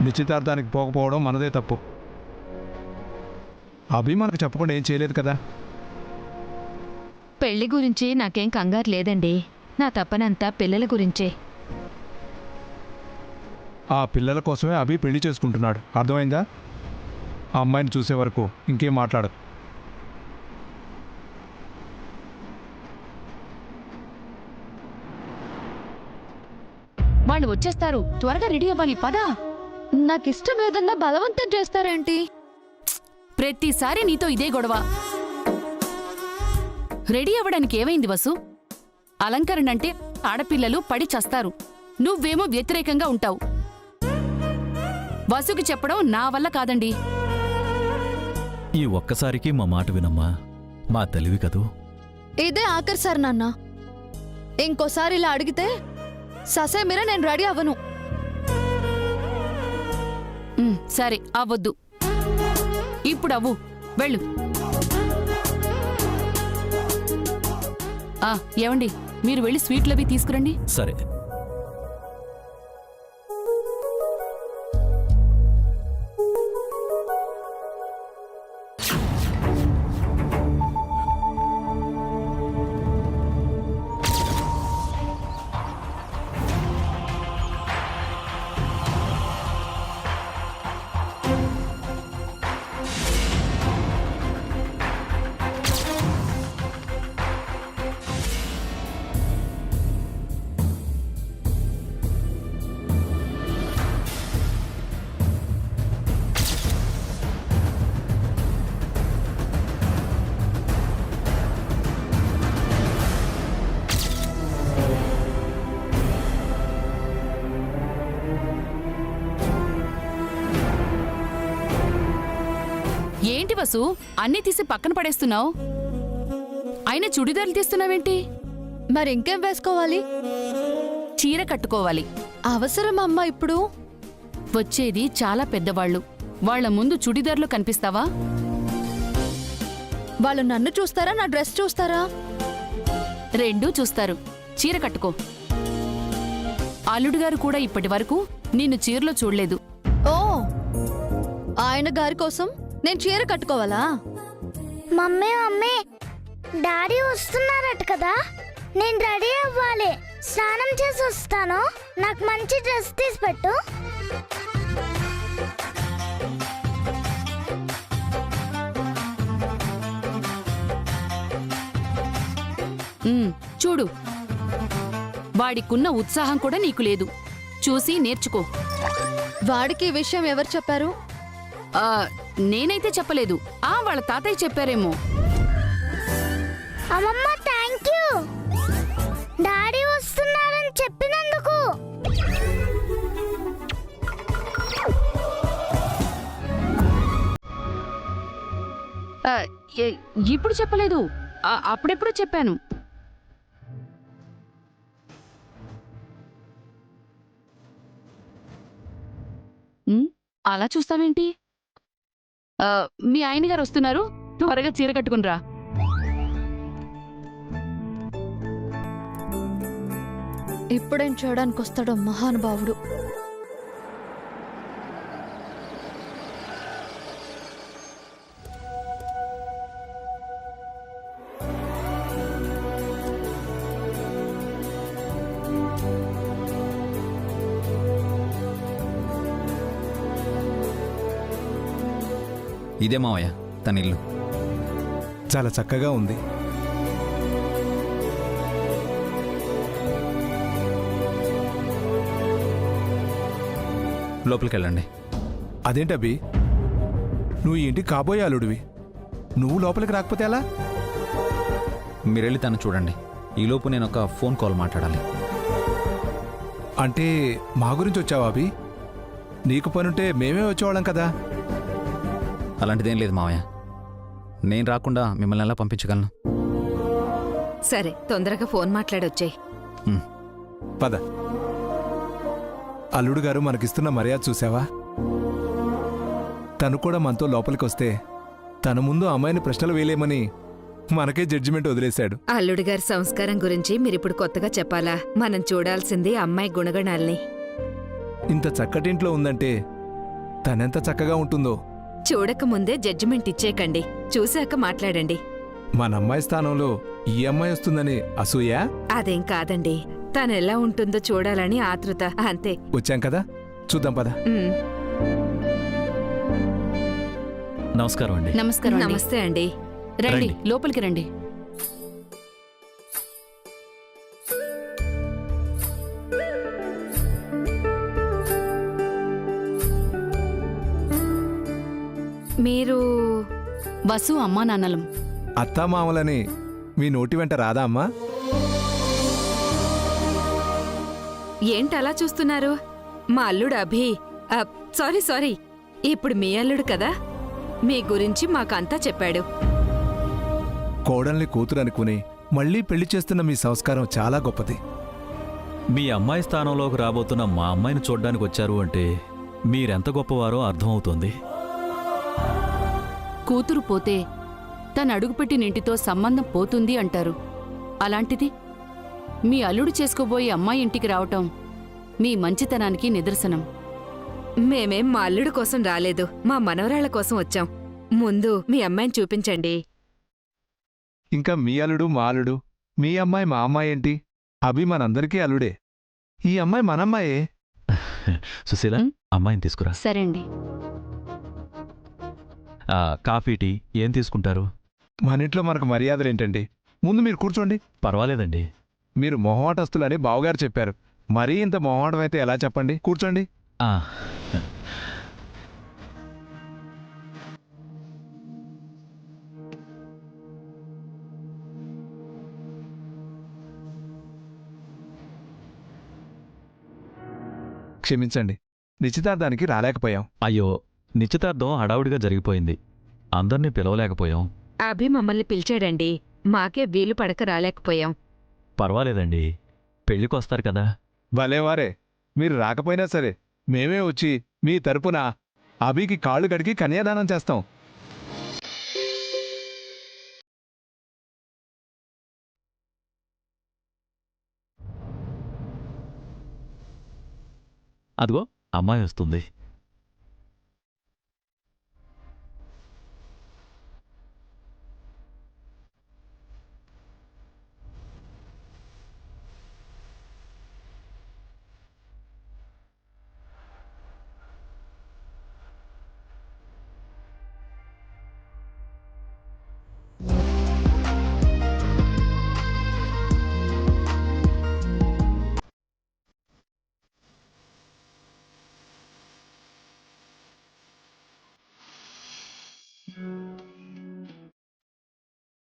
నిశ్చితార్థానికి పోకపోవడం మనదే తప్పు. అభి మనకు చెప్పకుండా ఏం చేయలేదు కదా. పెళ్లి గురించి నాకేం కంగారు లేదండి. నా తప్పనంతా పిల్లల గురించే. ఆ పిల్లల కోసమే అభి పెళ్లి చేసుకుంటున్నాడు, అర్థమైందా? ఆ అమ్మాయిని చూసే వరకు ఇంకేం మాట్లాడదు. వాళ్ళు వచ్చేస్తారు, త్వరగా రెడీ అవ్వాలి. పదా. నాకిష్టం ఏదన్నా బలవంతం చేస్తారేంటి? ప్రతిసారి నీతో ఇదే గొడవ. రెడీ అవ్వడానికి ఏమైంది వసు? అలంకరణంటే ఆడపిల్లలు పడి చస్తారు, నువ్వేమో వ్యతిరేకంగా ఉంటావు. వసుకి చెప్పడం నా వల్ల కాదండి. ఈ ఒక్కసారికి మా మాట వినమ్మా, మా తెలివి కదూ. ఇదే ఆఖరి సార్ నాన్న. ఇంకోసారి ఇలా అడిగితే ససేమిరా నేను రెడీ అవ్వను. సరే అవ్వద్దు, ఇప్పుడు అవ్వు, వెళ్ళు. ఏవండి, మీరు వెళ్ళి స్వీట్లవి తీసుకురండి. సరే. ఏంటి వసు, అన్నీ తీసి పక్కన పడేస్తున్నావు? అయినా చుడిదార్లు తీస్తున్నావేంటి? మరి ఇంకేం వేసుకోవాలి? చీర కట్టుకోవాలి. అవసరం అమ్మా ఇప్పుడు? వచ్చేది చాలా పెద్దవాళ్ళు, వాళ్ల ముందు చుడిదార్లు కనిపిస్తావా? వాళ్ళు నన్ను చూస్తారా, నా డ్రెస్ చూస్తారా? రెండూ చూస్తారు. చీర కట్టుకో. అల్లుడుగారు కూడా ఇప్పటి వరకు నిన్ను చీరలో చూడలేదు. ఓ, ఆయన గారి కోసం నేను చీర కట్టుకోవాలా? మమ్మీ మమ్మీ, డాడీ వస్తున్నారట కదా, నేను రెడీ అవ్వాలి. స్నానం చేసి వస్తాను, నాకు మంచి డ్రెస్ తీసి పెట్టు. చూడు, వాడికున్న ఉత్సాహం కూడా నీకు లేదు. చూసి నేర్చుకో. వాడికి ఈ విషయం ఎవరు చెప్పారు? నేనైతే చెప్పలేదు. వాళ్ళ తాతయ్య చెప్పారేమో. అమ్మమ్మ, థ్యాంక్ యూ, డాడీ వస్తున్నారని చెప్పినందుకు. ఇప్పుడు చెప్పలేదు, అప్పుడెప్పుడు చెప్పాను. అలా చూస్తావేంటి? మీ ఆయన గారు వస్తున్నారు, త్వరగా చీర కట్టుకునిరా. ఇప్పుడేం చేయడానికి వస్తాడో మహానుభావుడు. ఇదే మావయ్య తన ఇల్లు. చాలా చక్కగా ఉంది. లోపలికి వెళ్ళండి. అదేంటబ్బి, నువ్వు ఈ ఇంటికి కాబోయే అల్లుడివి, నువ్వు లోపలికి రాకపోతే ఎలా? మీరెళ్ళి తను చూడండి. ఈలోపు నేను ఒక ఫోన్ కాల్ మాట్లాడాలి. అంటే మా గురించి వచ్చావా అభి? నీకు పనుంటే మేమే వచ్చేవాళ్ళం కదా. అలాంటిదేం లేదు మావయ్య, నేను రాకుండా మిమ్మల్ని ఎలా పంపించగలను? సరే, తొందరగా ఫోన్ మాట్లాడొచ్చాయి. పద. అల్లుడు గారు మనకిస్తున్న మర్యాద చూసావా? తను కూడా మనతో లోపలికి వస్తే తన ముందు అమ్మాయిని ప్రశ్నలు వేయలేమని మనకే జడ్జిమెంట్ వదిలేశాడు. అల్లుడి గారి సంస్కారం గురించి మీరిప్పుడు కొత్తగా చెప్పాలా? మనం చూడాల్సింది అమ్మాయి గుణగణాల్ని. ఇంత చక్కటింట్లో ఉందంటే తనెంత చక్కగా ఉంటుందో. చూడకముందే జడ్జిమెంట్ ఇచ్చేకండి, చూశాక మాట్లాడండి. మన అమ్మాయి స్థానంలో ఈ అమ్మాయి వస్తుందని అసూయ? అదేం కాదండి, తనెలా ఉంటుందో చూడాలని ఆతృత, అంతే. వచ్చాం కదా, చూద్దాం పద. ఉమ్, నమస్కారం అండి. నమస్కారం అండి. నమస్తే అండి. రండి, రండి. లోపలికి రండి. మీరు వసు అమ్మా నాన్నలం. అత్తామామలని మీ నోటి వెంట రాదా అమ్మా? ఏంటలా చూస్తున్నారు? మా అల్లుడు అభి, సారీ సారీ, ఇప్పుడు మీ అల్లుడు కదా, మీ గురించి మాకంతా చెప్పాడు. కోడల్ని కూతురు అనుకుని మళ్ళీ పెళ్లి చేస్తున్న మీ సంస్కారం చాలా గొప్పది. మీ అమ్మాయి స్థానంలోకి రాబోతున్న మా అమ్మాయిని చూడ్డానికి వచ్చారు అంటే మీరెంత గొప్పవారో అర్థమవుతోంది. కూతురు పోతే తన అడుగుపెట్టిన ఇంటితో సంబంధం పోతుంది అంటారు. అలాంటిది మీ అల్లుడు చేసుకోబోయే అమ్మాయి ఇంటికి రావటం మీ మంచితనానికి నిదర్శనం. మేమేం మా అల్లుడు కోసం రాలేదు, మా మనవరాళ్ల కోసం వచ్చాం. ముందు మీ అమ్మాయిని చూపించండి. ఇంకా మీ అల్లుడు మా అల్లుడు, మీ అమ్మాయి మా అమ్మాయి ఏంటి? అభి మనందరికీ అల్లుడే. ఈ అమ్మాయి మనమ్మాయే. సుశీల, అమ్మాయిని తీసుకురా. సరే అండి. కాఫీ, టీ ఏం తీసుకుంటారు? మన ఇంట్లో మనకు మర్యాదలేంటండి? ముందు మీరు కూర్చోండి. పర్వాలేదండి. మీరు మొహమాటస్తులని బావగారు చెప్పారు. మరీ ఇంత మొహమాటం అయితే ఎలా చెప్పండి? కూర్చోండి. ఆ, క్షమించండి, నిశ్చితార్థానికి రాలేకపోయాం. అయ్యో, నిశ్చితార్థం హడావుడిగా జరిగిపోయింది. అందర్నీ పిలవలేకపోయాం. అభి మమ్మల్ని పిలిచాడండి, మాకే వీలు పడక రాలేకపోయాం. పర్వాలేదండి, పెళ్ళికొస్తారు కదా. భలేవారే, మీరు రాకపోయినా సరే మేమే వచ్చి మీ తరపున అభికి కాళ్ళు కడిగి కన్యాదానం చేస్తాం. అదిగో అమ్మాయి వస్తుంది.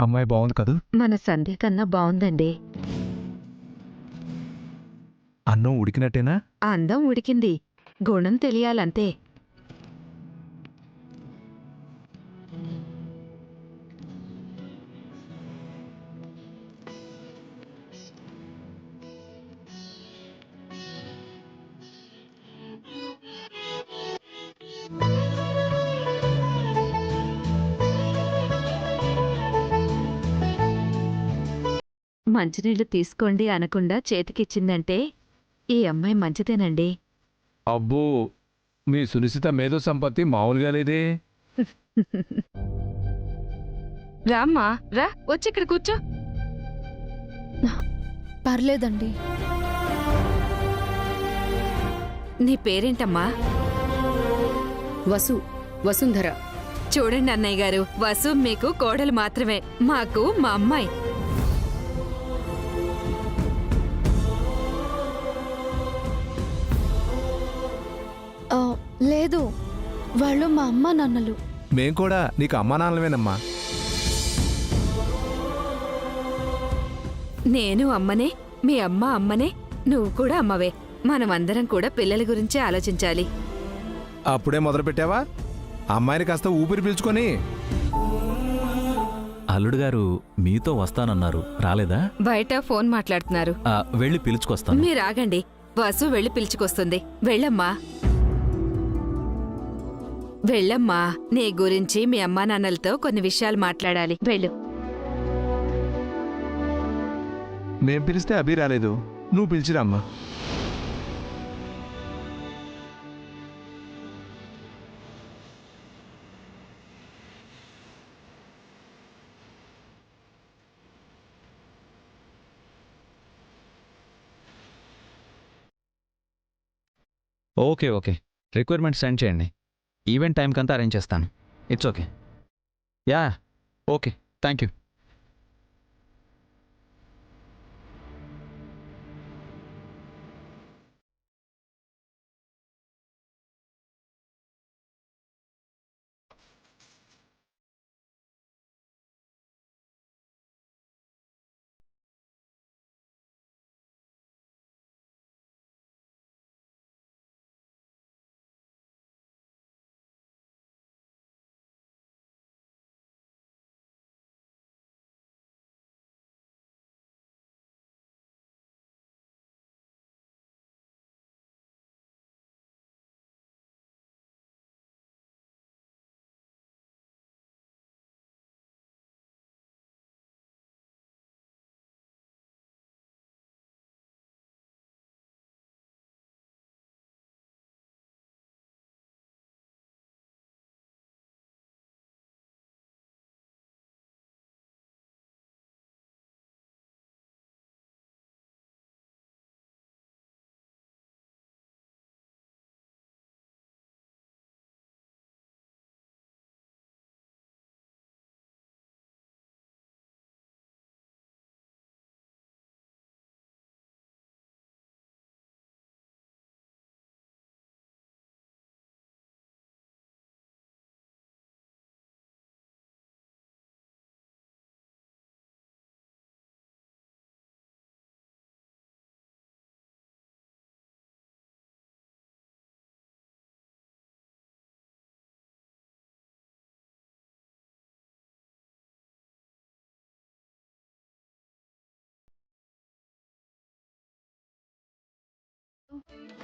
అమ్మాయి బాగుంది కదూ? మన సంధ్య కన్నా బావుందండి. అన్నం ఉడికినట్టేనా? అందం ఉడికింది, గుణం తెలియాలంతే. మంచినీళ్లు తీసుకోండి అనకుండా చేతికిచ్చిందంటే ఈ అమ్మాయి మంచిదేనండి. అబ్బో, మీ సునిశ్చిత మేధో సంపత్తి మామూలుగా లేదే. రామ్మా, రా, వచ్చి ఇక్కడ కూర్చో. పర్లేదండి. నీ పేరేంటమ్మా? వసు, వసుంధర. చూడండి అన్నయ్య గారు, వసు మీకు కోడలు మాత్రమే, మాకు మా అమ్మాయి. లేదు, వాళ్ళు మా అమ్మ నాన్నలు. మేం కూడా నీకు అమ్మా నాన్నలమేనమ్మా. నేను అమ్మనే, మీ అమ్మ అమ్మనే, నువ్వు కూడా అమ్మవే. మనమందరం కూడా పిల్లల గురించే ఆలోచించాలి. అప్పుడే మొదలుపెట్టావా? అమ్మాయిని కాస్త ఊపిరి పీల్చుకొని. అల్లుడు గారు మీతో వస్తానన్నారు, రాలేదా? బయట ఫోన్ మాట్లాడుతున్నారు. వెళ్ళి పిలుచుకొస్తాను. మీరు ఆగండి, వసు వెళ్ళి పిలుచుకొస్తుంది. వెళ్ళమ్మా, వెళ్ళమ్మా. నీ గురించి మీ అమ్మా నాన్నలతో కొన్ని విషయాలు మాట్లాడాలి. వెళ్ళు. మేం పిలిస్తే అభి రాలేదు, నువ్వు పిలిచిరమ్మా. ఓకే ఓకే, రిక్వైర్మెంట్ సెండ్ చేయండి. ఈవెంట్ టైంకి అంతా అరేంజ్ చేస్తాను. It's okay. Yeah, okay, thank you.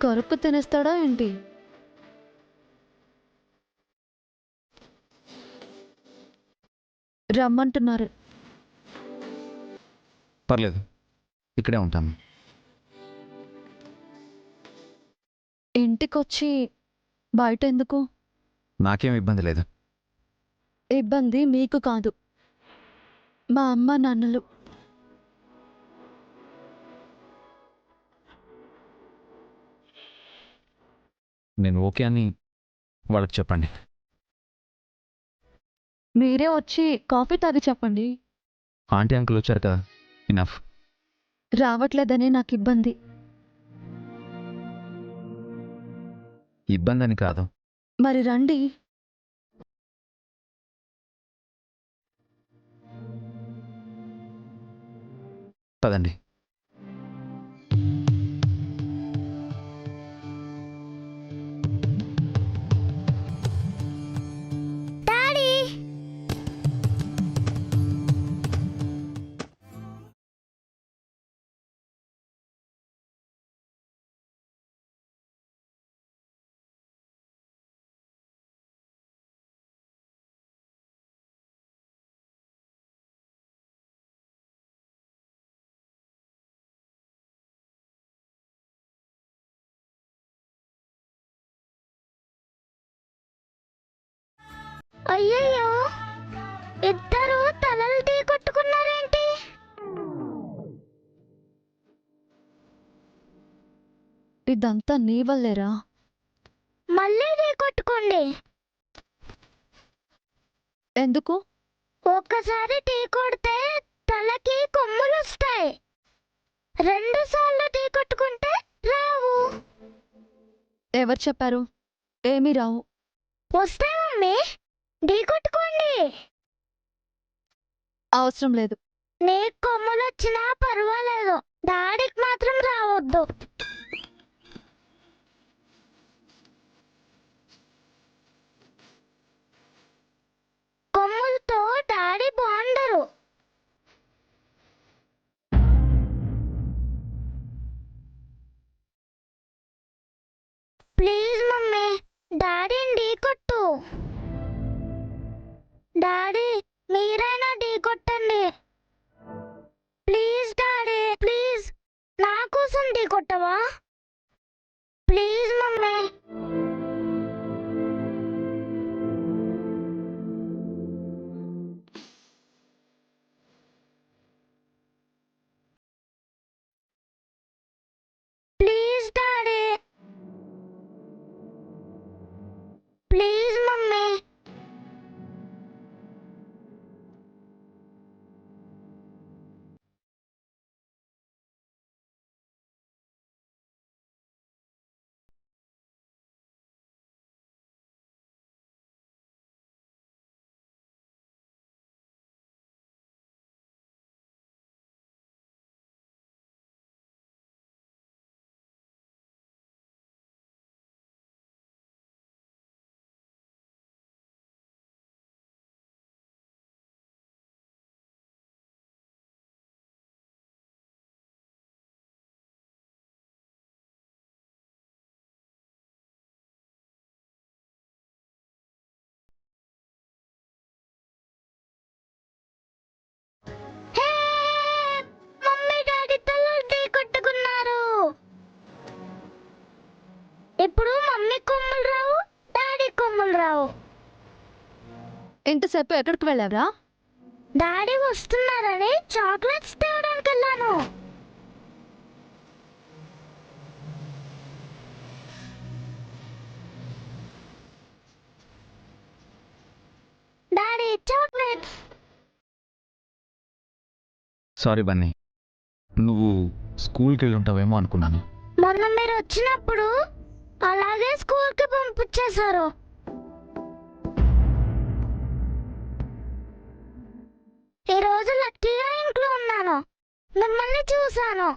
కరుపు తినేస్తాడా ఏంటి? రమ్మంటున్నారు. పర్లేదు, ఇక్కడే ఉంటాను. ఇంటికొచ్చి బయట ఎందుకు? నాకేం ఇబ్బంది లేదు. ఇబ్బంది మీకు కాదు, మా అమ్మ నాన్నలు. నేను ఓకే అని వాళ్ళకి చెప్పండి. మీరే వచ్చి కాఫీ తాగి చెప్పండి. ఆంటీ అంకుల్ వచ్చారు కదా, ఇనఫ్. రావట్లేదనే నాకు ఇబ్బంది. ఇబ్బంది అని కాదు. మరి రండి. పదండి. డాడీ అయ్యయ్యో, ఇద్దరు తలలు టీ కొట్టుకున్నారేంటి? ఇదంతా నీ వల్లేరా. మళ్ళీ టీ కొట్టుకోండి. ఎందుకు? ఒక్కసారి టీ కొడితే తలకి కొమ్ములు వస్తాయి. 2 సార్లు టీ కొట్టుకుంటే రావు. ఎవరు చెప్పారు? ఏమీ రావు. వస్తాయి మమ్మీ, టీ కొట్టుకోండి. అవసరం లేదు. నీకు కొమ్ములు వచ్చినా పర్వాలేదు, డాడీకి మాత్రం రావద్దు. కొమ్ములతో డాడీ బాగుండరు. ప్లీజ్ మమ్మీ, డాడీని ఢీ కొట్టు. డాడీ, మీరైనా ఢీ కొట్టండి. ప్లీజ్ డాడీ, ప్లీజ్, నా కోసం ఢీ కొట్టవా? Please mummy. Please daddy. ఇప్పుడు మమ్మీ కొమ్ములు రావు, డాడీ కొమ్ములు రావు. ఇంతసేపు ఎక్కడికి వెళ్ళావురా? డాడీ వస్తున్నారని చాక్లెట్స్ తేవడానికి వెళ్ళాను. Daddy chocolates. సారీ బన్నీ, నువ్వు స్కూల్కి వెళ్ళి ఉంటావేమో అనుకున్నాను. మొన్న మీరు వచ్చినప్పుడు అలాగే స్కూల్కి పంపించేశారు. ఈరోజు లక్కీగా ఇంట్లో ఉన్నాను, మిమ్మల్ని చూశాను.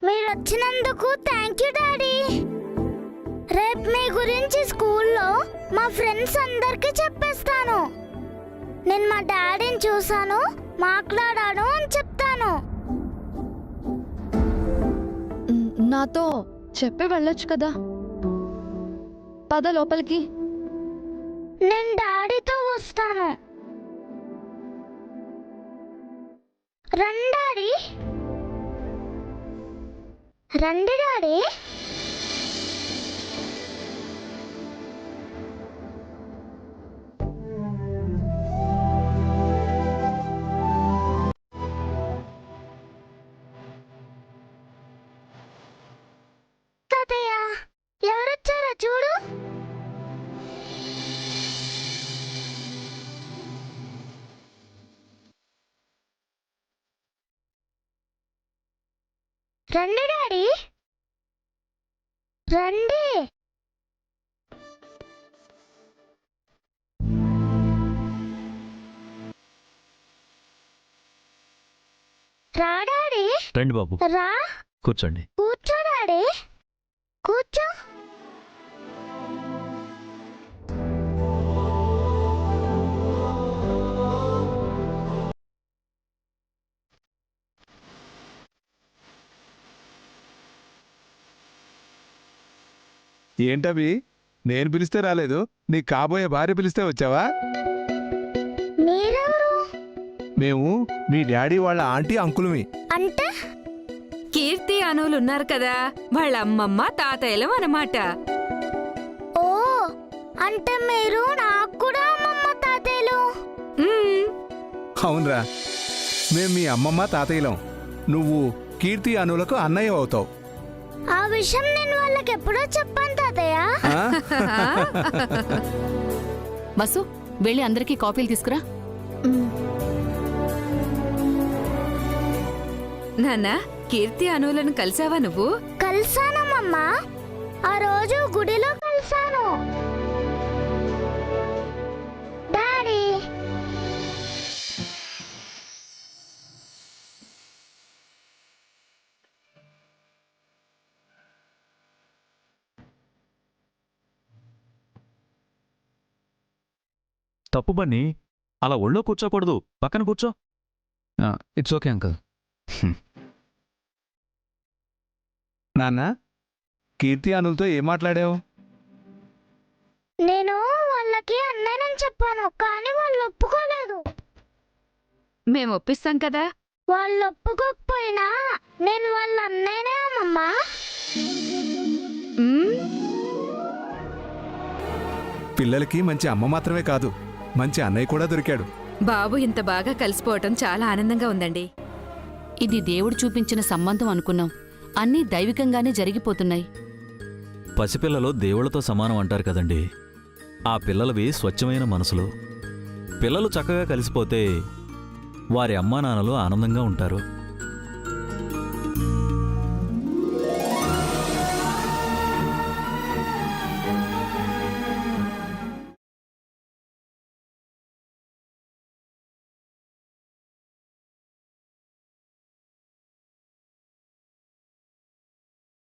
మీరు వచ్చినందుకు థ్యాంక్ యూ డాడీ. రేపు మీ గురించి స్కూల్లో మా ఫ్రెండ్స్ అందరికీ చెప్పేస్తాను. నేను మా డాడీని చూశాను, మాట్లాడాను అని చెప్తాను. నాతో చెప్పి వెళ్ళొచ్చు కదా. పద లోపలికి. నేను డాడీతో వస్తాను. రండి డాడీ. రండి డాడీ. తాతయ్య, ఎవరొచ్చారో చూడు. రండి డాడీ, రండి. రా డాడీ, రండి బాబు, రా. కూర్చోండి. కూర్చో డాడీ, కూర్చో. ఏంటవి? నేను పిలిస్తే రాలేదు, నీ కాబోయే భార్య పిలిస్తే వచ్చావా? మీరెవరు? మేము మీ డాడీ వాళ్ళ ఆంటీ అంకులుమి. అంటే కీర్తి అనువులు ఉన్నారు కదా, వాళ్ళ అమ్మమ్మ తాతయ్యలం అన్నమాట. ఓ, అంటే మీరు నాకు కూడా అమ్మమ్మ తాతయ్యలు. మ్మ్. అవునరా, మేము మీ అమ్మమ్మ తాతయ్యలం. నువ్వు కీర్తి అనులకు అన్నయ్య అవుతావు. ఆ విషయం నేను వాళ్ళకి ఎప్పుడో చెప్పాను తాతయ్య. ఆ? బస్సు, వెళ్ళి అందరికీ కాఫీలు తీసుకురా. నాన్న, కీర్తి అనువులను కలిసావా నువ్వు? కలిసానమ్మా, ఆ రోజు గుడిలో కలిసాను. డాడీ, తప్పు బన్నీ, అలా ఒళ్ళో కూర్చోకూడదు, పక్కన కూర్చో. It's okay uncle. నాన్న, కీర్తి అనులతో ఏం మాట్లాడావు? నేను వాళ్ళకి అన్నయ్యని చెప్పాను, కానీ వాళ్ళు ఒప్పుకోలేదు. మేము ఒప్పిస్తాం కదా. వాళ్ళు ఒప్పుకోకపోయినా నేను వాళ్ళ అన్నయ్యనే అమ్మమ్మా. మ్మ్. పిల్లలకి మంచి అమ్మ మాత్రమే కాదు, మంచి అన్నయ్య కూడా దొరికాడు. బాబు ఇంత బాగా కలిసిపోవటం చాలా ఆనందంగా ఉందండి. ఇది దేవుడు చూపించిన సంబంధం అనుకున్నాం. అన్నీ దైవికంగానే జరిగిపోతున్నాయి. పసిపిల్లలు దేవుళ్లతో సమానం అంటారు కదండి. ఆ పిల్లలవి స్వచ్ఛమైన మనసులు. పిల్లలు చక్కగా కలిసిపోతే వారి అమ్మానాన్నలు ఆనందంగా ఉంటారు.